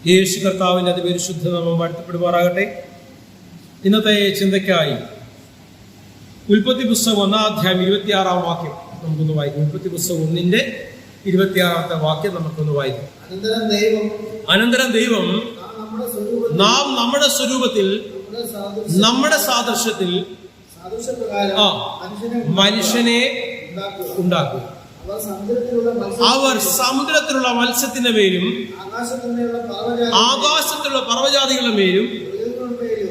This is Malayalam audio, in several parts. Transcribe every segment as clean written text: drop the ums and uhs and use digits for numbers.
യേശു കർത്താവിൻ്റെ അതിപരിശുദ്ധ നാമം വാഴ്ത്തപ്പെടുമാറാകട്ടെ. ഇന്നത്തെ ചിന്തയ്ക്കായി ഉൽപ്പത്തി പുസ്തകം 1-ാം അധ്യായം 26-ാം വാക്യം നമുക്കൊന്ന് വായിക്കും. ഉൽപ്പത്തി പുസ്തകം 1-ന്റെ 26-ാമത്തെ വാക്യം നമുക്കൊന്ന് വായിക്കും. അനന്തരം ദൈവം നാം നമ്മുടെ സ്വരൂപത്തിൽ നമ്മുടെ സാദൃശ്യത്തിൽ മനുഷ്യനെ ഉണ്ടാക്കും. അവർ സമുദ്രത്തിലുള്ള മത്സ്യത്തിന്റെ മേലും ആകാശത്തിലുള്ള പർവ്വജാതികളുടെ മേലും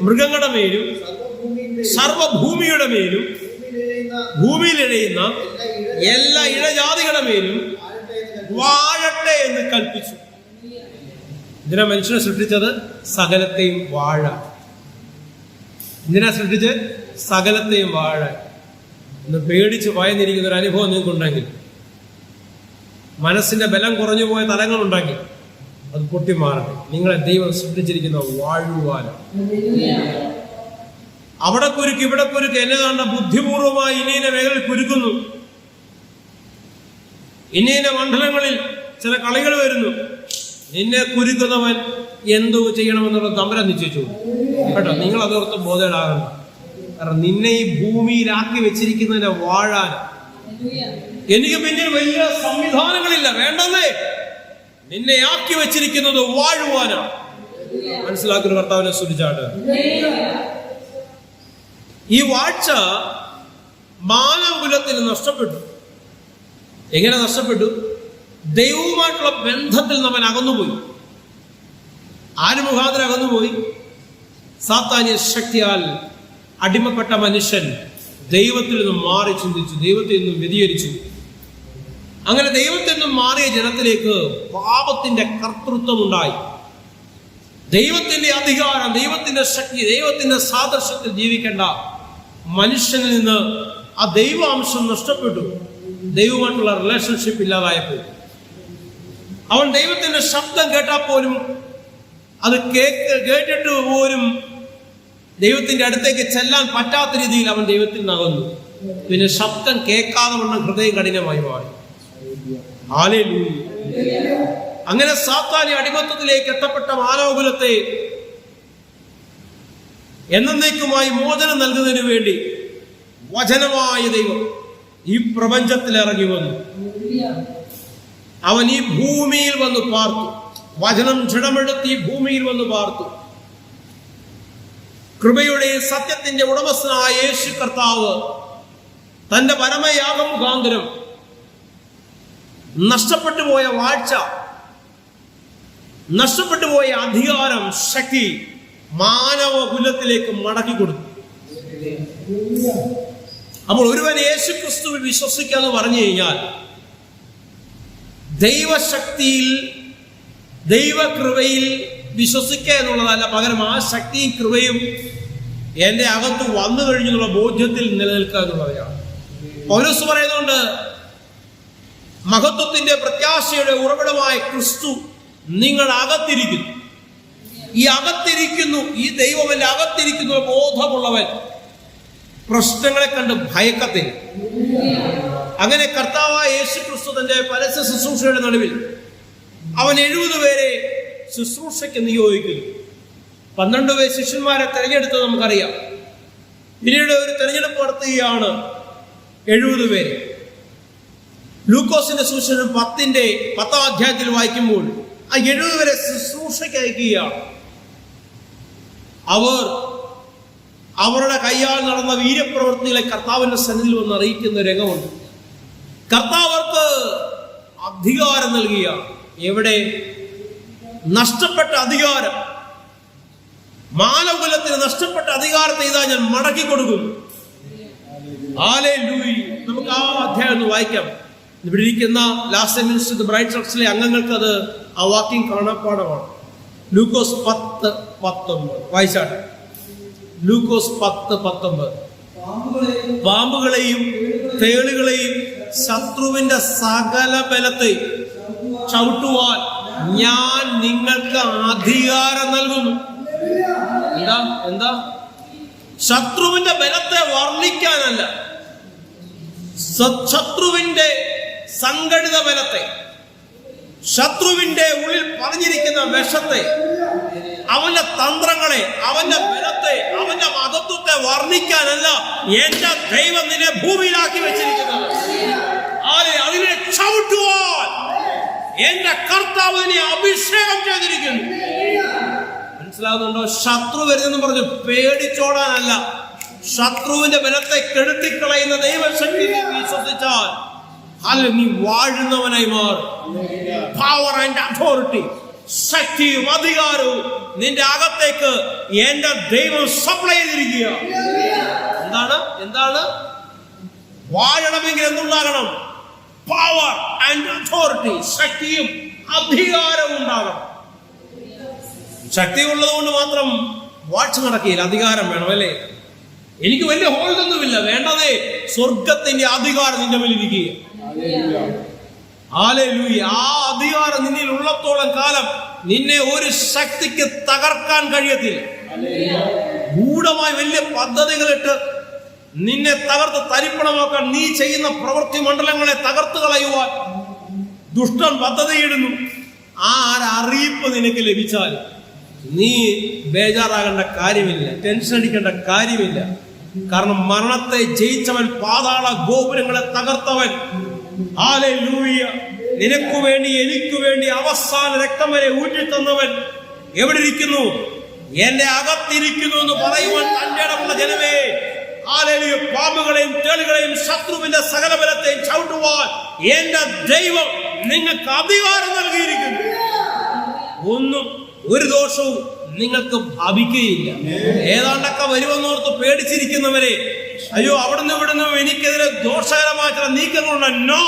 മൃഗങ്ങളുടെ മേലും സർവഭൂമിയുടെ മേലും ഭൂമിയിലിഴയുന്ന എല്ലാ ഇഴജാതികളുടെ മേലും വാഴട്ടെ എന്ന് കൽപ്പിച്ചു. എന്തിനാ മനുഷ്യനെ സൃഷ്ടിച്ചത്? സകലത്തെയും വാഴ. എന്തിനാ സൃഷ്ടിച്ച്? സകലത്തെയും വാഴ. ഒന്ന് പേടിച്ച് ഭയന്നിരിക്കുന്ന ഒരു അനുഭവം നിങ്ങൾക്കുണ്ടെങ്കിൽ, മനസ്സിന്റെ ബലം കുറഞ്ഞു പോയ തലങ്ങളുണ്ടെങ്കിൽ അത് പൊട്ടിമാറട്ടെ. നിങ്ങളെ ദൈവം സൃഷ്ടിച്ചിരിക്കുന്ന വാഴുവാനാണ്. അവിടെ കുരുക്ക് ഇവിടെ കുരുക്ക്, എന്നെ കാണുന്ന ബുദ്ധിപൂർവമായി ഇനിയ മേഖലയിൽ കുരുക്കുന്നു. ഇനിയ മണ്ഡലങ്ങളിൽ ചില കളികൾ വരുന്നു. നിന്നെ കുരുക്കുന്നവൻ എന്തോ ചെയ്യണമെന്നുള്ള തമ്പുരാൻ നിശ്ചയിച്ചു കേട്ടോ. നിങ്ങൾ അതോർത്ത് ബോധേടാകണം. കാരണം നിന്നെ ഈ ഭൂമിയിലാക്കി വെച്ചിരിക്കുന്നതിനെ വാഴാൻ എനിക്ക് പിന്നിൽ വലിയ സംവിധാനങ്ങളില്ല, വേണ്ടെന്നേ. നിന്നെ ആക്കി വെച്ചിരിക്കുന്നത് വാഴുവാനാണ്. മനസ്സിലാക്കുന്ന കർത്താവിനെ സ്തുതിച്ചാട്ട്. ഈ വാഴ്ച മാനവകുലത്തിൽ നഷ്ടപ്പെട്ടു. എങ്ങനെ നഷ്ടപ്പെട്ടു? ദൈവവുമായിട്ടുള്ള ബന്ധത്തിൽ നമ്മൾ അകന്നുപോയി. ആര് മുഖാന്തരം അകന്നുപോയി? സാത്താന്യ ശക്തിയാൽ അടിമപ്പെട്ട മനുഷ്യൻ ദൈവത്തിൽ നിന്നും മാറി ചിന്തിച്ചു, ദൈവത്തിൽ നിന്നും വ്യതിചരിച്ചു. അങ്ങനെ ദൈവത്തിൽ നിന്നും മാറിയ ജനത്തിലേക്ക് പാപത്തിന്റെ കർത്തൃത്വം ഉണ്ടായി. ദൈവത്തിന്റെ അധികാരം, ദൈവത്തിന്റെ ശക്തി, ദൈവത്തിന്റെ സാദൃശ്യത്തിൽ ജീവിക്കേണ്ട മനുഷ്യനിൽ നിന്ന് ആ ദൈവാംശം നഷ്ടപ്പെട്ടു. ദൈവമായിട്ടുള്ള റിലേഷൻഷിപ്പ് ഇല്ലാതായപ്പോൾ അവൻ ദൈവത്തിന്റെ ശബ്ദം കേട്ടാൽ പോലും അത് കേട്ടിട്ട് പോലും ദൈവത്തിന്റെ അടുത്തേക്ക് ചെല്ലാൻ പറ്റാത്ത രീതിയിൽ അവൻ ദൈവത്തിൽ നകന്നു. പിന്നെ ശബ്ദം കേൾക്കാതെ വണ്ണം ഹൃദയം കഠിനമായി മാറി. ഹല്ലേലൂയ. അങ്ങനെ സാത്താന്യ അടിമത്തത്തിലേക്ക് എത്തപ്പെട്ട മാനവകുലത്തെ എന്നേക്കുമായി മോചനം നൽകുന്നതിന് വേണ്ടി വചനമായ ദൈവം ഈ പ്രപഞ്ചത്തിൽ ഇറങ്ങി വന്നു. അവൻ ഈ ഭൂമിയിൽ വന്ന് പാർത്തു. വചനം ജഡമെടുത്ത് ഈ ഭൂമിയിൽ വന്ന് പാർത്തു. കൃപയുടെ സത്യത്തിന്റെ ഉടമസ്ഥനായ യേശു കർത്താവ് തന്റെ പരമയാഗം മുഖാന്തരം നഷ്ടപ്പെട്ടു പോയ വാഴ്ച, നഷ്ടപ്പെട്ടു പോയ അധികാരം, ശക്തി മാനവകുലത്തിലേക്ക് മടക്കി കൊടുത്തു. അപ്പോൾ ഒരുവൻ യേശു ക്രിസ്തുവിൽ വിശ്വസിക്കാന്ന് പറഞ്ഞു കഴിഞ്ഞാൽ ദൈവശക്തിയിൽ, ദൈവകൃപയിൽ വിശ്വസിക്കുക എന്നുള്ളതല്ല, പകരം ആ ശക്തിയും കൃപയും എന്റെ അകത്ത് വന്നു കഴിഞ്ഞുള്ള ബോധ്യത്തിൽ നിലനിൽക്കുക എന്നുള്ളതാണ്. പൗലോസ് പറയുന്നുണ്ട്, മഹത്വത്തിന്റെ പ്രത്യാശയുടെ ഉറവിടമായ ക്രിസ്തു നിങ്ങൾ അകത്തിരിക്കുന്നു. ഈ അകത്തിരിക്കുന്നു, ഈ ദൈവം എന്റെ അകത്തിരിക്കുന്ന ബോധമുള്ളവൻ പ്രശ്നങ്ങളെ കണ്ട് ഭയക്കത്തില്ല. അങ്ങനെ കർത്താവായ യേശു ക്രിസ്തു തന്റെ പരസ്യ ശുശ്രൂഷയുടെ നടുവിൽ അവൻ 70 പേരെ ശുശ്രൂഷയ്ക്ക് നിയോഗിക്കുന്നു. 12 പേർ ശിഷ്യന്മാരെ തെരഞ്ഞെടുത്തത് നമുക്കറിയാം. പിന്നീട് ഒരു തെരഞ്ഞെടുപ്പ് നടത്തുകയാണ് 70 പേര്. ലൂക്കോസിന്റെ സുവിശേഷം 10-ാം അധ്യായത്തിൽ വായിക്കുമ്പോൾ ആ 70 പേരെ ശുശ്രൂഷയ്ക്ക് അയക്കുകയാണ്. അവർ അവരുടെ കയ്യാൽ നടന്ന വീര്യപ്രവൃത്തികളെ കർത്താവിന്റെ സന്നിധിയിൽ വന്ന് അറിയിക്കുന്ന രംഗമുണ്ട്. കർത്താവർക്ക് അധികാരം നൽകുകയാണ്. എവിടെ? നഷ്ടപ്പെട്ട അധികാരം. മാനവകുലത്തിന് നഷ്ടപ്പെട്ട അധികാരത്തെ ഇതാ ഞാൻ മടക്കി കൊടുക്കുന്നു. ഹല്ലേലൂയ. നമുക്ക് ആ അധ്യായം ഒന്ന് വായിക്കാം. ഇവിടെ ഇരിക്കുന്ന ലാസ്റ്റ് മിനിസ്റ്റർ ബ്രൈറ്റ് ചർച്ചിലെ അംഗങ്ങൾക്ക് അത് ആ വാക്യം കാണാപ്പാടമാണ്. ലൂക്കോസ് 10:19 വായിച്ചാട്ടെ. ലൂക്കോസ് 10:19. പാമ്പുകളെയും തേളുകളെയും ശത്രുവിന്റെ സകല ബലത്തെ ചവിട്ടുവാൻ ഞാൻ നിങ്ങൾക്ക് അധികാരം നൽകുന്നു. എന്താ? ശത്രുവിന്റെ ബലത്തെ വർണ്ണിക്കാനല്ല, ശത്രുവിന്റെ സംഘടിത ബലത്തെ, ശത്രുവിന്റെ ഉള്ളിൽ പറഞ്ഞിരിക്കുന്ന വിഷത്തെ, അവന്റെ തന്ത്രങ്ങളെ, അവന്റെ ബലത്തെ, അവന്റെ മഹത്വത്തെ വർണ്ണിക്കാനല്ല എന്റെ ദൈവം നിന്നെ ഭൂമിയിലാക്കി വെച്ചിരിക്കുന്നത്. അതിനെ ചവിട്ടുവാൻ എന്റെ കർത്താവ് നിന്നെ അഭിഷേകം ചെയ്തിരിക്കുന്നു. മനസ്സിലാകുന്നുണ്ടോ? ശത്രു വരുന്നെന്ന് പറഞ്ഞു പേടിച്ചോടാനല്ല, ശത്രുവിന്റെ ബലത്തെ കെടുത്തിക്കളയുന്ന ദൈവശക്തി വിശ്വസിച്ചാൽ നീ വാഴുന്നവനായി മാറും. പവർ ആൻഡ് അതോറിറ്റി, ശക്തിയും അധികാരവും നിന്റെ അകത്തേക്ക് എന്റെ ദൈവം സപ്ലൈ ചെയ്തിരിക്കുക. എന്താണ് വാഴണമെങ്കിൽ എന്തുണ്ടാകണം? പവർ ആൻഡ് അതോറിറ്റി, ശക്തിയും അധികാരവും ഉണ്ടാകണം. ശക്തി ഉള്ളത് കൊണ്ട് മാത്രം വാഴ്ച നടക്കില്ല, അധികാരം വേണം അല്ലേ? എനിക്ക് വലിയ ഹോൾഡൊന്നുമില്ല, വേണ്ടതേ സ്വർഗത്തിന്റെ അധികാരം നിന്റെ മേലിരിക്കുക. ഹല്ലേലൂയ. ആ അധികാരം നിന്നിൽ ഉള്ളത്തോളം കാലം നിന്നെ ഒരു ശക്തിക്ക് തകർക്കാൻ കഴിയത്തില്ല. ഗൂഢമായി വലിയ പദ്ധതികളിട്ട് നിന്നെ തകർത്ത് തരിപ്പണമാക്കാൻ, നീ ചെയ്യുന്ന പ്രവൃത്തി മണ്ഡലങ്ങളെ തകർത്ത് കളയുവാൻ ദുഷ്ടൻ പദ്ധതിയിടുന്നു. ആ അറിയിപ്പ് നിനക്ക് ലഭിച്ചാൽ നീ ബേജാറാകേണ്ട കാര്യമില്ല, ടെൻഷൻ അടിക്കേണ്ട കാര്യമില്ല. കാരണം മരണത്തെ ജയിച്ചവൻ, പാതാള ഗോപുരങ്ങളെ തകർത്തവൻ, ഹല്ലേലൂയ, നിനക്കു വേണ്ടി എനിക്കു വേണ്ടി അവസാന രക്തം വരെ ഊറ്റിത്തന്നവൻ എവിടെ ഇരിക്കുന്നു? എന്റെ അകത്തിരിക്കുന്നു എന്ന് പറയുവാൻ തന്റെ ഇടമുള്ള ജനമേ, ഹല്ലേലൂയ, പാമ്പുകളെയും തേളുകളെയും ശത്രുവിന്റെ സകല ബലത്തെയും ചവിട്ടുവാൻ എന്റെ ദൈവം നിങ്ങൾക്ക് അധികാരം നൽകിയിരിക്കുന്നു. ഒന്നും ഒരു ദോഷവും നിങ്ങൾക്ക് ഭവിക്കുകയില്ല. ഏതാണ്ടൊക്കെ വരുമെന്നോർത്ത് പേടിച്ചിരിക്കുന്നവരെ, അയ്യോ അവിടുന്ന് ഇവിടുന്ന് എനിക്കെതിരെ ദോഷകരമായ ചില നീക്കങ്ങളുണ്ട്. നോ,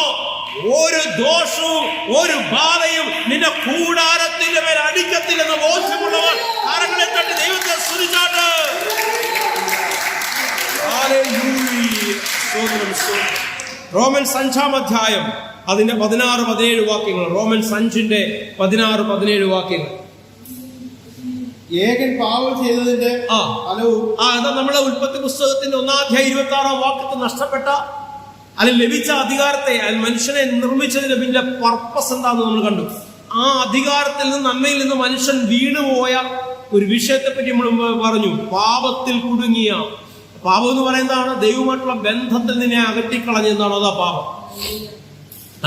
ഒരു ദോഷവും ഒരു ബാധയും നിന്റെ കൂടാരത്തിന്റെ മേൽ അടിക്കത്തില്ലെന്ന് ബോധ്യമുള്ളവർ കരങ്ങളെ തട്ടി ദൈവത്തെ സ്തുതിച്ചാട്ട്. റോമൻസ് 5-ാം അധ്യായം അതിന്റെ 16-17 വാക്യങ്ങൾ. റോമൻസ് 5-ന്റെ 16-17 വാക്യങ്ങൾ. ഏകൻ പാപം ചെയ്തതിന്റെ നമ്മളെ ഉൽപ്പത്തി പുസ്തകത്തിന്റെ 1-ാം അധ്യായം 26-ാം വാക്യത്തിൽ നഷ്ടപ്പെട്ട അല്ലെങ്കിൽ ലഭിച്ച അധികാരത്തെ, മനുഷ്യനെ നിർമ്മിച്ചതിന്റെ പിന്നെ പർപ്പസ് എന്താണെന്ന് നമ്മൾ കണ്ടു. ആ അധികാരത്തിൽ നിന്ന്, നന്മയിൽ നിന്ന് മനുഷ്യൻ വീണുപോയ ഒരു വിഷയത്തെ പറ്റി നമ്മൾ പറഞ്ഞു. പാപത്തിൽ കുടുങ്ങിയ, പാപം എന്ന് പറയുന്നതാണ് ദൈവമായിട്ടുള്ള ബന്ധത്തിൽ നിന്നെ അകറ്റിക്കളഞ്ഞെന്നാണ്, അതാ പാപം.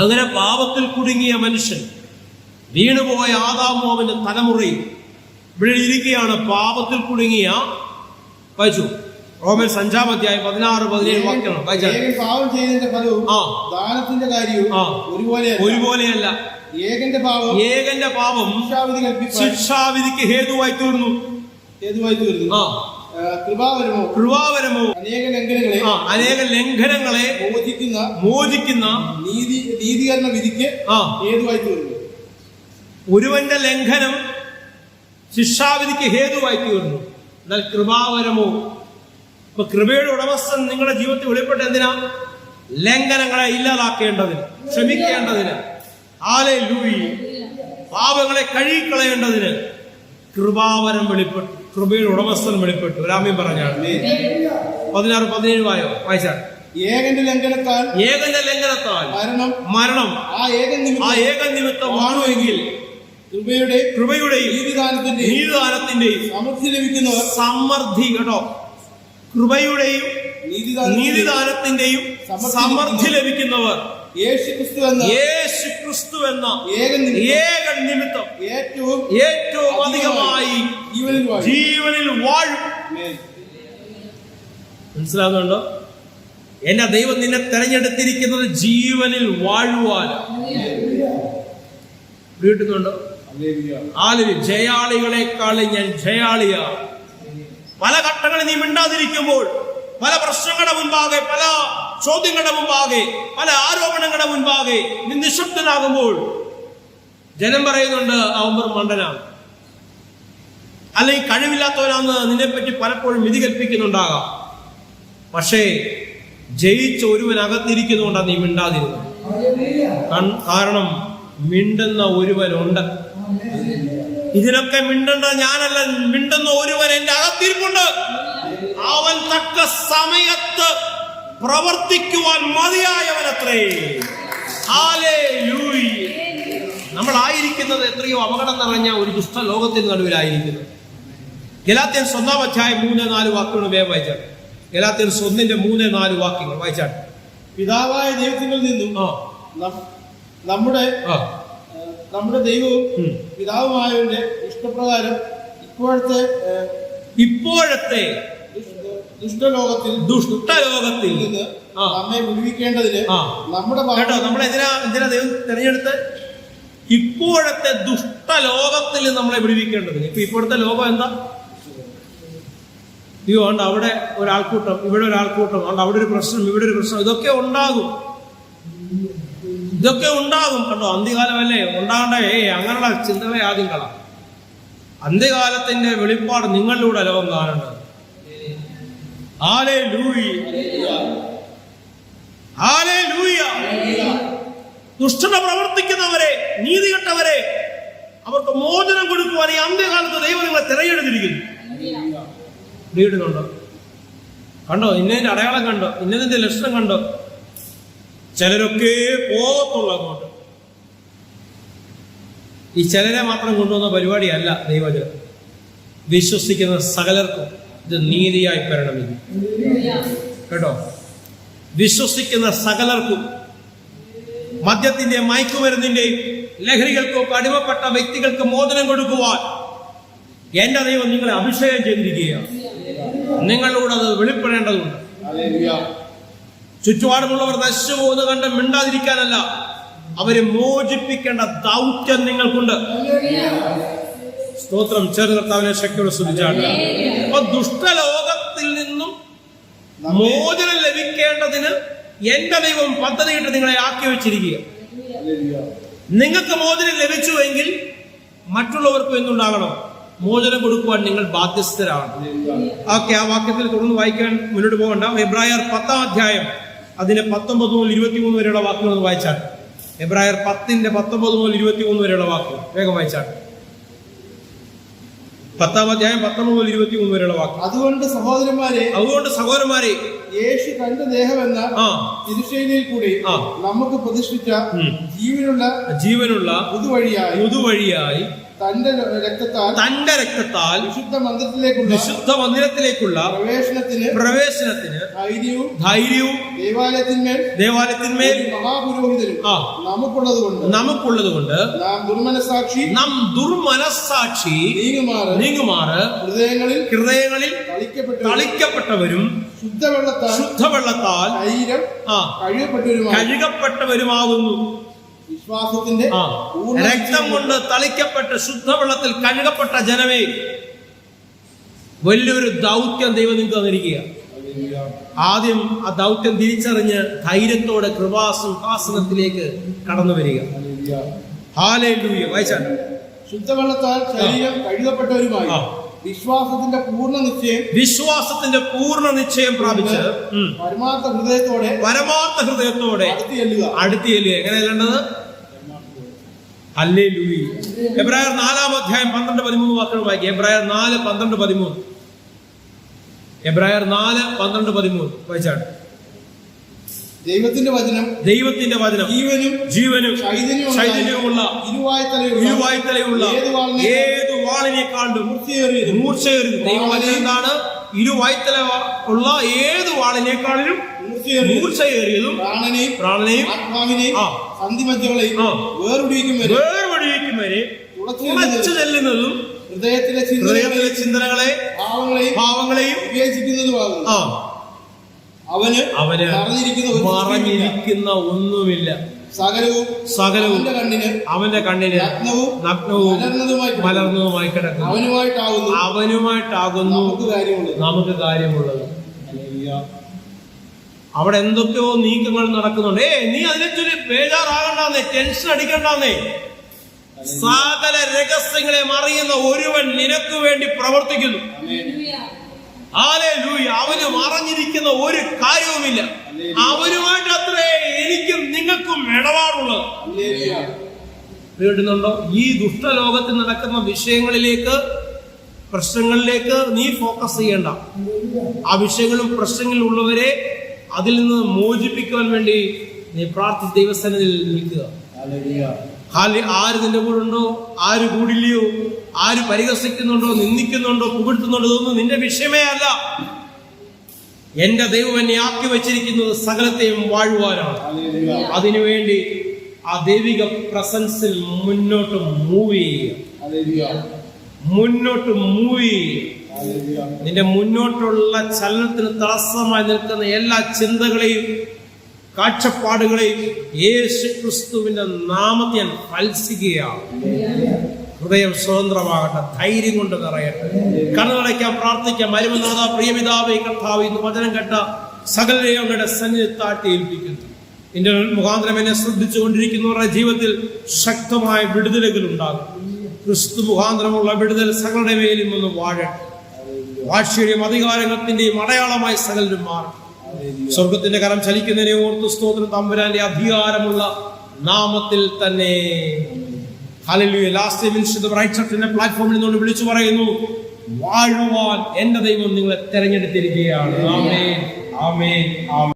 അങ്ങനെ പാപത്തിൽ കുടുങ്ങിയ മനുഷ്യൻ, വീണുപോയ ആദാമും അവന്റെ തലമുറയും ഇവിടെ ഇരിക്കുകയാണ്. പാപത്തിൽ കുടുങ്ങിയ, വായിച്ചു റോമൻസ് 5-ാം അധ്യായം 16-17 വാക്യങ്ങൾ വായിച്ചാൽ. പാപം ചെയ്തതിന്റെ ഫലവും ദാനത്തിന്റെ കാര്യവും ഒരുപോലെയല്ല. ഏകന്റെ പാപം ശിക്ഷാവിധിക്ക് ഹേതുവായി തീർന്നു. കൃപാവരമോ അനേക ലംഘനങ്ങളെ മോചിക്കുന്ന നീതീകരണ വിധിക്ക് ഹേതുവായി തീർന്നു. ഒരുവന്റെ ലംഘനം ശിക്ഷാവിധിക്ക് ഹേതുവായി തീർന്നു. എന്നാൽ കൃപാവരമോ, ഇപ്പൊ കൃപയുടെ ഉടമസ്ഥൻ നിങ്ങളുടെ ജീവിതത്തിൽ വെളിപ്പെട്ട എന്തിനാ? ലംഘനങ്ങളെ ഇല്ലാതാക്കേണ്ടതിന്, ക്ഷമിക്കേണ്ടതിന്, ഹല്ലേലൂയ, പാപങ്ങളെ കഴുകിക്കളയേണ്ടതിന് കൃപാവരം വെളിപ്പെട്ടു. കൃപയുടെ ഉടമസ്ഥൻ വെളിപ്പെട്ടു. രാമ്യം പറഞ്ഞാണ് 16-17 വായിച്ചാൽ. ഏകന്റെ ലംഘനത്താൽ മരണം ആ ഏകൻ നിമിത്തമാണു എങ്കിൽ കൃപയുടെയും നീതിദാനത്തിന്റെയും സമൃദ്ധി, കേട്ടോ, കൃപയുടെയും നീതിദാനത്തിന്റെയും സമൃദ്ധി ലഭിക്കുന്നവർ യേശുക്രിസ്തു എന്ന ഏകൻ നിമിത്തം ഏറ്റവും അധികമായി ജീവനിൽ വാഴും. മനസ്സിലാകുന്നുണ്ടോ? എന്റെ ദൈവം നിന്നെ തെരഞ്ഞെടുത്തിരിക്കുന്നത് ജീവനിൽ വാഴുവാൻ. വീട്ടുന്നുണ്ടോ? ജയാളികളെക്കാളും ഞാൻ ജയാളിയാ. പല ഘട്ടങ്ങളിൽ നീ മിണ്ടാതിരിക്കുമ്പോൾ, പല പ്രശ്നങ്ങളുടെ മുൻപാകെ, പല ചോദ്യങ്ങളുടെ മുൻപാകെ, പല ആരോപണങ്ങളുടെ മുൻപാകെ നീ നിശബ്ദനാകുമ്പോൾ ജനം പറയുന്നുണ്ട് അവൻ മണ്ടനാണ്, അല്ലെങ്കിൽ കഴിവില്ലാത്തവനാന്ന് നിന്നെപ്പറ്റി പലപ്പോഴും വിധി കൽപ്പിക്കുന്നുണ്ടാകാം. പക്ഷേ ജയിച്ച ഒരുവനകത്തിരിക്കുന്നതുകൊണ്ടാണ് നീ മിണ്ടാതിരുന്നത്. കാരണം മിണ്ടുന്ന ഒരുവനുണ്ട്. ഇതിനൊക്കെ മിണ്ടണ്ട ഞാനല്ല, മിണ്ടുന്ന ഒരുവൻ എന്റെ അകത്തിരിപ്പുണ്ട്. അവൻ തക്ക സമയത്ത് പ്രവർത്തിക്കുവാൻ മതിയായവനത്രേ. ഹല്ലേലൂയ. നമ്മളായിരിക്കുന്നത് എത്രയോ അപകടം നിറഞ്ഞ ഒരു ദുഷ്ട ലോകത്തിന് നടുവിലായിരിക്കുന്നു. ഗലാത്യൻസ് 1-ാം അധ്യായം 3-4 വാക്കുകൾ വേഗം വായിച്ചാൽ. ഗലാത്യൻസ് 1-3-4 വാക്യങ്ങൾ വായിച്ചാൽ. പിതാവായ ദൈവത്തിൽ നിന്നും നമ്മുടെ ദൈവവും പിതാവുമായവന്റെ ഇഷ്ടപ്രകാരം ഇപ്പോഴത്തെ ദുഷ്ടലോകത്തിൽ നിന്ന് നമ്മെ വിടുവിക്കേണ്ടതിന് കേട്ടോ, നമ്മളെന്തിനാ ദൈവം തിരഞ്ഞെടുത്ത് ഇപ്പോഴത്തെ ദുഷ്ടലോകത്തിൽ നമ്മളെ വിടുവിക്കേണ്ടതിന്. ഇപ്പോഴത്തെ ലോകം എന്താ? അയ്യോ ഉണ്ട്, അവിടെ ഒരാൾക്കൂട്ടം, ഇവിടെ ഒരാൾക്കൂട്ടം ഉണ്ട്, അവിടെ ഒരു പ്രശ്നം, ഇവിടെ ഒരു പ്രശ്നം, ഇതൊക്കെ ഉണ്ടാകും. കണ്ടോ, അന്ത്യകാലമല്ലേ ഉണ്ടാകണ്ടേ? അങ്ങനെയുള്ള ചിന്തകളെ ആദ്യം കളാം. അന്ത്യകാലത്തിന്റെ വെളിപ്പാട് നിങ്ങളിലൂടെ ലോകം കാണേണ്ടത്. ദുഷ്ടത പ്രവർത്തിക്കുന്നവരെ, നീതികെട്ടവരെ അവർക്ക് മോചനം കൊടുക്കുവാൻ ഈ അന്ത്യകാലത്ത് ദൈവം നിങ്ങളെ തിരഞ്ഞെടുത്തിരിക്കുന്നു. കണ്ടോ, ഇന്നതിന്റെ അടയാളം കണ്ടോ, ഇന്നതിന്റെ ലക്ഷണം കണ്ടോ. ചിലരൊക്കെ പോകത്തുള്ളൂ അങ്ങോട്ട്. ഈ ചിലരെ മാത്രം കൊണ്ടുവന്ന പരിപാടിയല്ല ദൈവജനം. വിശ്വസിക്കുന്ന സകലർക്കും ഇത് നീതിയായി പരിണമിക്കും. കേട്ടോ, വിശ്വസിക്കുന്ന സകലർക്കും, മദ്യത്തിന്റെ, മയക്കുമരുന്നിന്റെയും ലഹരികൾക്കും അടിമപ്പെട്ട വ്യക്തികൾക്ക് മോചനം കൊടുക്കുവാൻ എന്റെ ദൈവം നിങ്ങളെ അഭിഷേകം ചെയ്തിരിക്കുകയാണ്. നിങ്ങളിലൂടെ അത് വെളിപ്പെടേണ്ടതുണ്ട്. ചുറ്റുപാടുമുള്ളവർ നശിച്ചു പോകുന്ന കണ്ട് മിണ്ടാതിരിക്കാനല്ല, അവരെ മോചിപ്പിക്കേണ്ട ദൗത്യം നിങ്ങൾക്കുണ്ട്. സ്തോത്രം. ചേർന്ന് കർത്താവിനെ ശക്തിയോടെ സ്തുതിച്ചാണ്. അപ്പൊ ദുഷ്ടലോകത്തിൽ നിന്നും മോചനം ലഭിക്കേണ്ടതിന് എന്റെ ദൈവം പദ്ധതിയിട്ട് നിങ്ങളെ ആക്കി വെച്ചിരിക്കുക. നിങ്ങൾക്ക് മോചനം ലഭിച്ചുവെങ്കിൽ മറ്റുള്ളവർക്കും എന്തുണ്ടാകണം? മോചനം കൊടുക്കുവാൻ നിങ്ങൾ ബാധ്യസ്ഥരാണ്. ഓക്കെ, ആ വാക്യത്തിൽ തുടർന്ന് വായിക്കാൻ മുന്നോട്ട് പോകണ്ട. എബ്രായർ 10-ാം അധ്യായം അതിന്റെ 19 മുതൽ 23 വരെയുള്ള വാക്കുകൾ വായിച്ചാൽ. എബ്രായർ 10-ന്റെ 19 മുതൽ 23 വരെയുള്ള വാക്കുകൾ വേഗം വായിച്ചാൽ. 10-ാം അധ്യായം 19 മുതൽ 23 വരെയുള്ള വാക്ക്. അതുകൊണ്ട് സഹോദരന്മാരെ യേശു തന്റെ ദേഹമെന്ന തിരുശൈലിയിൽ കൂടി നമുക്ക് പ്രതിഷ്ഠിച്ച ജീവനുള്ള പുതുവഴിയായി തന്റെ രക്തത്താൽ വിശുദ്ധ മന്ദിരത്തിലേക്കുള്ള പ്രവേശനത്തിന് ധൈര്യവും ദേവാലയത്തിന്മേൽ മഹാപുരോഹിതരും നമുക്കുള്ളതുകൊണ്ട് നാം ദുർമനസാക്ഷി നീങ്ങുമാറ് ഹൃദയങ്ങളിൽ തളിക്കപ്പെട്ടവരും ശുദ്ധവെള്ളത്താൽ കഴുകപ്പെട്ടവരുമാകുന്നു. വിശ്വാസത്തിന്റെ രക്തം കൊണ്ട് തളിക്കപ്പെട്ട് ശുദ്ധവെള്ളത്തിൽ കഴുകപ്പെട്ട ജനമേ, വലിയൊരു ദൗത്യം ദൈവം നിങ്ങൾക്ക് തന്നിരിക്കുക. ആദ്യം ആ ദൗത്യം തിരിച്ചറിഞ്ഞ് ധൈര്യത്തോടെ കൃപാസിംഹാസനത്തിലേക്ക് കടന്നു വരിക. ഹല്ലേലൂയ. വായിച്ചാൽ. ശുദ്ധവെള്ളത്താൽ ശരീരം കഴുകപ്പെട്ടവരുമായി വിശ്വാസത്തിന്റെ പൂർണ്ണ നിശ്ചയം പ്രാപിച്ച് പരമാർത്ഥ ഹൃദയത്തോടെ അടുത്ത് ചെല്ലുക. എങ്ങനെ ചെല്ലേണ്ടത്? ഹല്ലേലൂയ. എബ്രായർ 4-ാം അധ്യായം 12-13 വാക്കുകൾ വായിക്കുക. എബ്രായർ 4:12-13. എബ്രായർ 4:12-13 വായിച്ചാണ്. ദൈവത്തിന്റെ വചനം ജീവനും ചൈതന്യവുമുള്ള ഇരുവായ്ത്തലയുള്ള ഏതു വാളിനേക്കാളും മൂർച്ചയേറിയത്. ദൈവവചനം എന്താണ്? ഇരുവായ്ത്തല ഉള്ള ഏതു വാളിനേക്കാളും മൂർച്ചയേറിയതും പ്രാണനെയും സന്ധിമജ്ജകളെയും വേർപിടിക്കും വരെ തുളച്ചു ചെല്ലുന്നതും ഹൃദയത്തിലെ ചിന്തനകളെ ഭാവങ്ങളെയും വിവേചിക്കുന്നതുമാകുന്നു. അവന് മറഞ്ഞിരിക്കുന്ന ഒന്നുമില്ല. സകലവും അവന്റെ കണ്ണിന് നഗ്നവും മലർന്നതുമായി കിടക്കുന്നു. അവനുമായിട്ടാകുന്നു നമുക്ക് കാര്യമുള്ളത്. അവിടെ എന്തൊക്കെയോ നീക്കങ്ങൾ നടക്കുന്നുണ്ട്. നീ അതിനെ ചൊല്ലി ബേജാറാകണ്ടെന്നേ, ടെൻഷൻ അടിക്കണ്ടെന്നേ. സകല രഹസ്യങ്ങളെ അറിയുന്ന ഒരുവൻ നിനക്ക് വേണ്ടി പ്രവർത്തിക്കുന്നു. ഹല്ലേലൂയ. അവന് മറഞ്ഞിരിക്കുന്ന ഒരു കാര്യവുമില്ല. അവനുമായിട്ട് അത്രേ എനിക്കും നിങ്ങൾക്കും ഇടപാടുള്ളത്. കേട്ടുന്നുണ്ടോ? ഈ ദുഷ്ടലോകത്തിൽ നടക്കുന്ന വിഷയങ്ങളിലേക്ക്, പ്രശ്നങ്ങളിലേക്ക് നീ ഫോക്കസ് ചെയ്യണ്ട. ആ വിഷയങ്ങളും പ്രശ്നങ്ങളിലുള്ളവരെ അതിൽ നിന്ന് മോചിപ്പിക്കുവാൻ വേണ്ടി നീ പ്രാർത്ഥിച്ച് ദൈവസന്നിധിയിൽ നിൽക്കുക. ആര് നിന്റെ കൂടെ ഉണ്ടോ, ആര് കൂടില്ലയോ, ആര് പരിഹസിക്കുന്നുണ്ടോ, നിന്ദിക്കുന്നുണ്ടോ, പുകഴ്ത്തുന്നുണ്ടോ, ഇതൊന്നും നിന്റെ വിഷയമേ അല്ല. എന്റെ ദൈവം എന്നെ ആക്കി വെച്ചിരിക്കുന്നത് സകലത്തെയും വാഴുവാനാണ്. അതിനുവേണ്ടി ആ ദൈവിക പ്രസൻസിൽ മുന്നോട്ട് മൂവ് ചെയ്യുക, മുന്നോട്ട് മൂവ് ചെയ്യുക. നിന്റെ മുന്നോട്ടുള്ള ചലനത്തിന് തടസ്സമായി നിൽക്കുന്ന എല്ലാ ചിന്തകളെയും കാഴ്ചപ്പാടുകളെയും യേശു ക്രിസ്തുവിന്റെ നാമത്തിൽ ഞാൻ ഫൽസിക്കുകയാണ്. ഹൃദയം സ്വതന്ത്രമാകട്ടെ, ധൈര്യം കൊണ്ട് നിറയട്ടെ. കണ്ണുകളയ്ക്കാൻ പ്രാർത്ഥിക്കാം. മരുമനാഥ, പ്രിയപിതാവേ, കർത്താവ്, ഇന്ന് വചനം കേട്ട സകലരെയും അങ്ങയുടെ സന്നിധി താഴ്ത്തി ഏൽപ്പിക്കുന്നു. ഇന്റർനെറ്റ് മുഖാന്തരം എന്നെ ശ്രദ്ധിച്ചുകൊണ്ടിരിക്കുന്നവരുടെ ജീവിതത്തിൽ ശക്തമായ വിടുതലുകൾ ഉണ്ടാകും. ക്രിസ്തു മുഖാന്തരമുള്ള വിടുതൽ സകലരുടെ മേലും ഒന്ന് വാഴട്ടെ. വാഴ്ചയുടെയും അധികാരത്തിന്റെയും അടയാളമായി സകലരും മാറും. സ്വർഗത്തിന്റെ കരം ചലിക്കുന്നതിനെ ഓർത്ത് സ്തോത്രം. തമ്പുരാന്റെ അധികാരമുള്ള നാമത്തിൽ തന്നെ. ഹല്ലേലൂയ. ലാസ്റ്റ് മിനിസ്റ്റർ ബ്രൈറ്റ് ചർച്ചിന്റെ പ്ലാറ്റ്ഫോമിൽ നിന്നുകൊണ്ട് വിളിച്ചു പറയുന്നു, വാഴുവാൻ എന്റെ ദൈവം നിങ്ങളെ തെരഞ്ഞെടുത്തിരിക്കുകയാണ്. ആമേൻ, ആമേൻ, ആമേൻ.